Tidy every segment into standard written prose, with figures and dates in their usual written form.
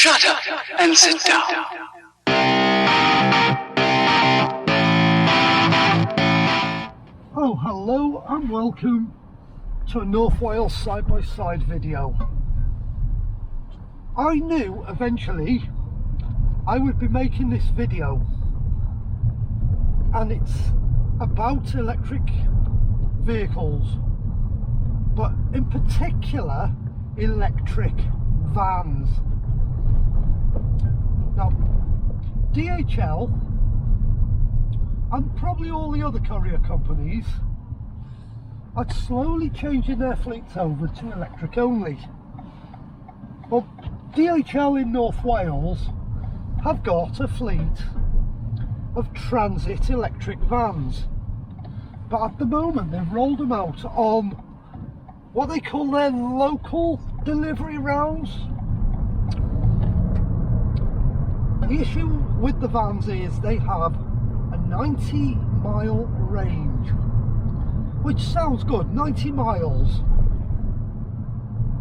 Shut up and sit down. Oh, hello and welcome to a North Wales side-by-side video. I knew eventually I would be making this video, and it's about electric vehicles, but in particular electric vans. Now, DHL and probably all the other courier companies are slowly changing their fleets over to electric only. Well, DHL in North Wales have got a fleet of transit electric vans, but at the moment they've rolled them out on what they call their local delivery rounds. The issue with the vans is they have a 90-mile range, which sounds good, 90 miles.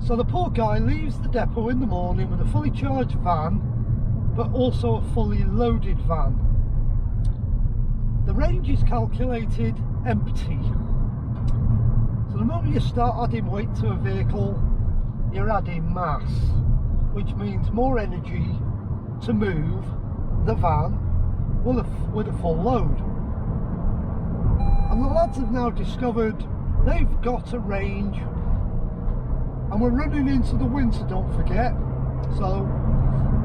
So the poor guy leaves the depot in the morning with a fully charged van, but also a fully loaded van. The range is calculated empty. So the moment you start adding weight to a vehicle, you're adding mass, which means more energy to move the van with a full load. And the lads have now discovered they've got a range, and we're running into the winter, don't forget, so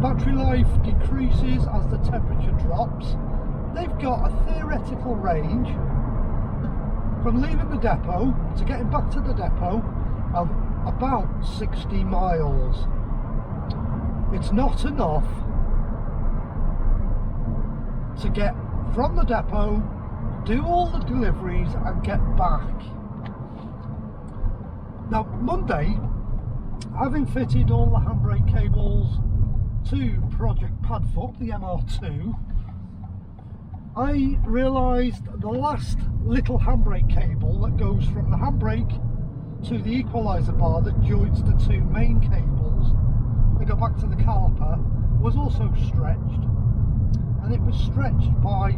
battery life decreases as the temperature drops. They've got a theoretical range from leaving the depot to getting back to the depot of about 60 miles. It's not enough to get from the depot, do all the deliveries and get back. Now, Monday, having fitted all the handbrake cables to Project Padfoot, the MR2, I realised the last little handbrake cable that goes from the handbrake to the equaliser bar that joins the two main cables that go back to the caliper was also stretched, and it was stretched by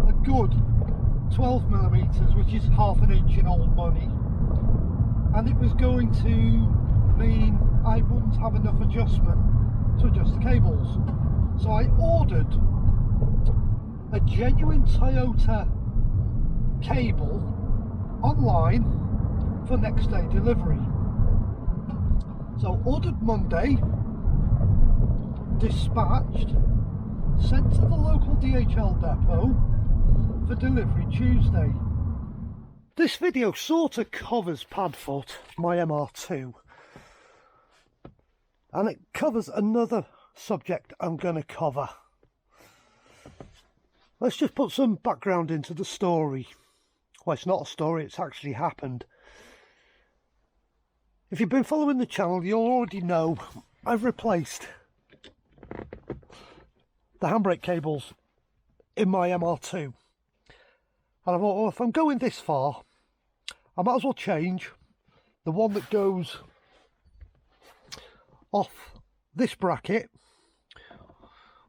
a good 12mm, which is half an inch in old money, and it was going to mean I wouldn't have enough adjustment to adjust the cables. So I ordered a genuine Toyota cable online for next day delivery. So ordered Monday, dispatched, sent to the local DHL depot for delivery Tuesday. This video sort of covers Padfoot, my MR2, and it covers another subject I'm going to cover. Let's just put some background into the story. Well, it's not a story, it's actually happened. If you've been following the channel, you'll already know I've replaced the handbrake cables in my MR2. And I thought, well, if I'm going this far, I might as well change the one that goes off this bracket,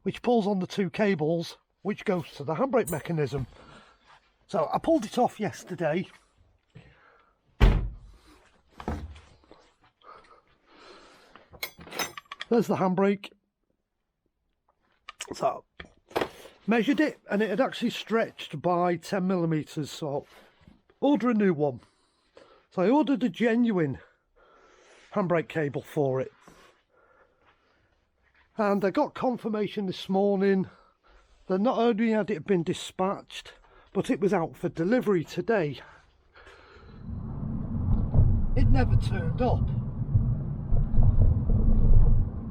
which pulls on the two cables, which goes to the handbrake mechanism. So I pulled it off yesterday. There's the handbrake. So measured it, and it had actually stretched by 10mm, so order a new one. So I ordered a genuine handbrake cable for it, and I got confirmation this morning that not only had it been dispatched, but it was out for delivery today. It never turned up.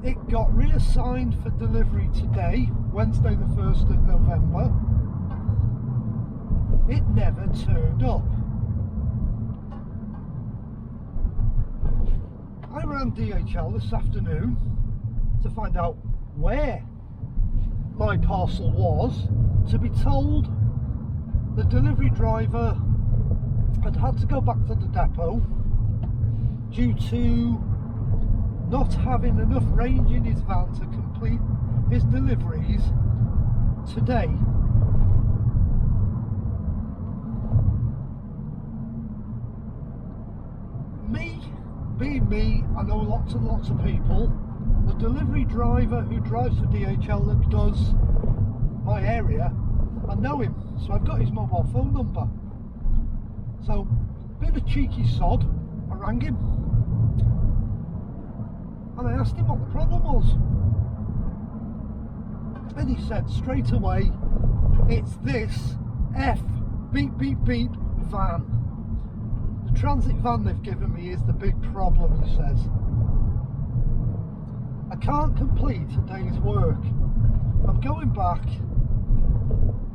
It got reassigned for delivery today, Wednesday the 1st of November. It never turned up. I ran DHL this afternoon to find out where my parcel was, to be told the delivery driver had to go back to the depot due to not having enough range in his van to complete his deliveries today. Me, being me, I know lots and lots of people. The delivery driver who drives for DHL that does my area, I know him, so I've got his mobile phone number. So, being a cheeky sod, I rang him and I asked him what the problem was. And he said straight away, it's this F beep beep beep van. The transit van they've given me is the big problem, he says. I can't complete a day's work. I'm going back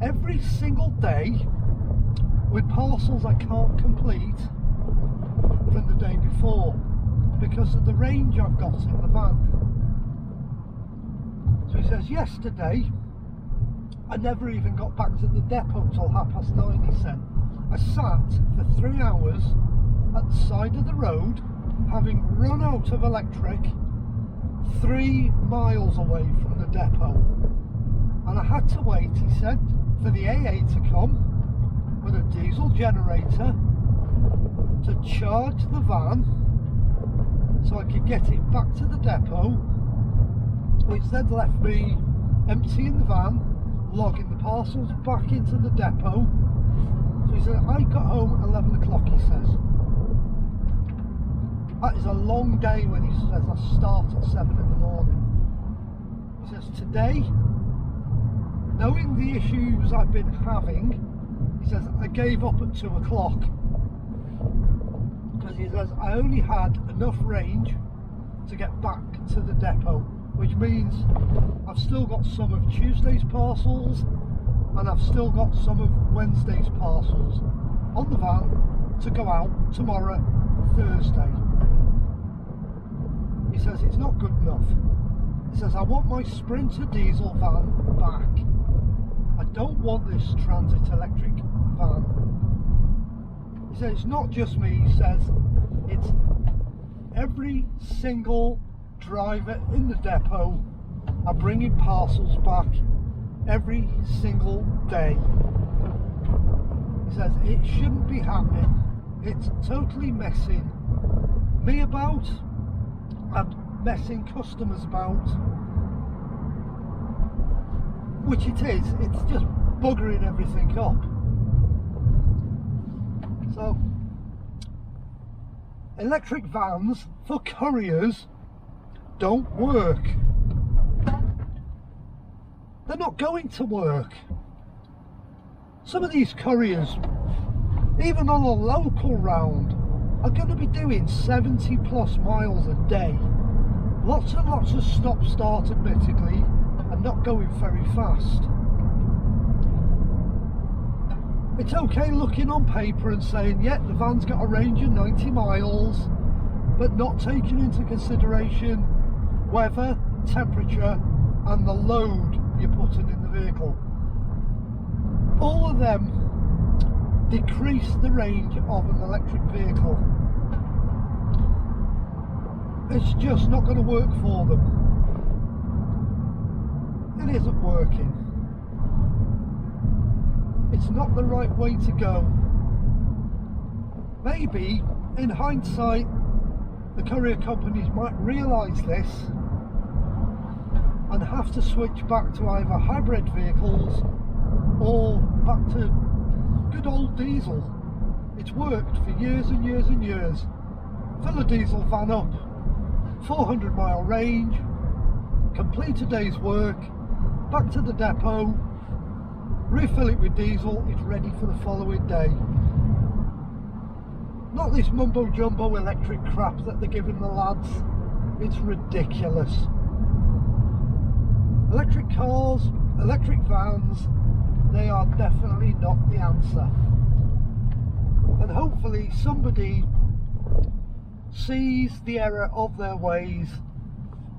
every single day with parcels I can't complete from the day before because of the range I've got in the van. So he says, yesterday I never even got back to the depot till 9:30, he said. I sat for 3 hours at the side of the road, having run out of electric 3 miles away from the depot. And I had to wait, he said, for the AA to come with a diesel generator to charge the van so I could get it back to the depot, which then left me emptying the van, logging the parcels back into the depot. So he said, I got home at 11 o'clock, he says. That is a long day when he says I start at 7 in the morning. He says, today, knowing the issues I've been having, he says, I gave up at 2 o'clock. Because he says, I only had enough range to get back to the depot, which means I've still got some of Tuesday's parcels and I've still got some of Wednesday's parcels on the van to go out tomorrow, Thursday. He says, it's not good enough. He says, I want my Sprinter diesel van back. I don't want this transit electric van. He says, it's not just me, he says, it's every single driver in the depot are bringing parcels back every single day. He says, it shouldn't be happening. It's totally messing me about and messing customers about, which it is. It's just buggering everything up. So electric vans for couriers don't work. They're not going to work. Some of these couriers, even on a local round, are going to be doing 70 plus miles a day. Lots and lots of stop start, admittedly, and not going very fast. It's okay looking on paper and saying, yeah, the van's got a range of 90 miles, but not taking into consideration weather, temperature, and the load you're putting in the vehicle. All of them decrease the range of an electric vehicle. It's just not going to work for them. It isn't working. It's not the right way to go. Maybe, in hindsight, the courier companies might realise this and have to switch back to either hybrid vehicles or back to good old diesel. It's worked for years and years and years. Fill a diesel van up, 400-mile range, complete a day's work, back to the depot, refill it with diesel, it's ready for the following day. Not this mumbo jumbo electric crap that they're giving the lads. It's ridiculous. Electric cars, electric vans, they are definitely not the answer. And hopefully somebody sees the error of their ways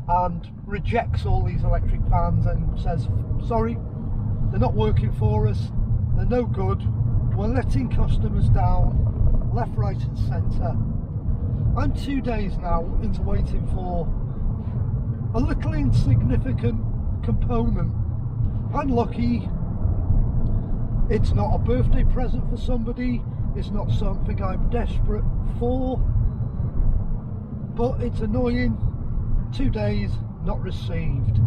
and rejects all these electric vans and says, sorry, they're not working for us, they're no good, we're letting customers down, left, right and centre. I'm 2 days now into waiting for a little insignificant component. I'm lucky it's not a birthday present for somebody, it's not something I'm desperate for, but it's annoying. 2 days not received.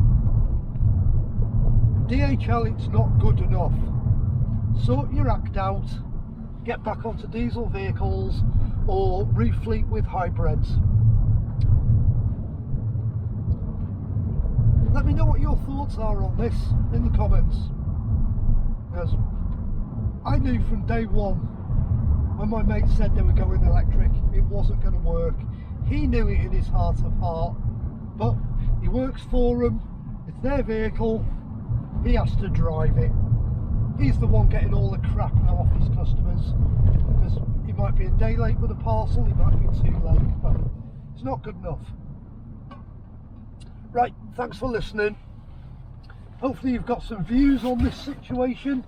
DHL, it's not good enough. Sort your act out, get back onto diesel vehicles or refleet with hybrids. Let me know what your thoughts are on this in the comments, because I knew from day one when my mate said they were going electric it wasn't going to work. He knew it in his heart of heart, but he works for them, it's their vehicle, he has to drive it. He's the one getting all the crap now off his customers, because he might be a day late with a parcel, he might be too late, but it's not good enough. Right, thanks for listening. Hopefully you've got some views on this situation.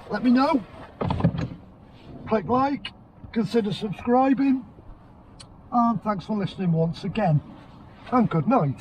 Let me know. Click like, consider subscribing, and thanks for listening once again, and good night.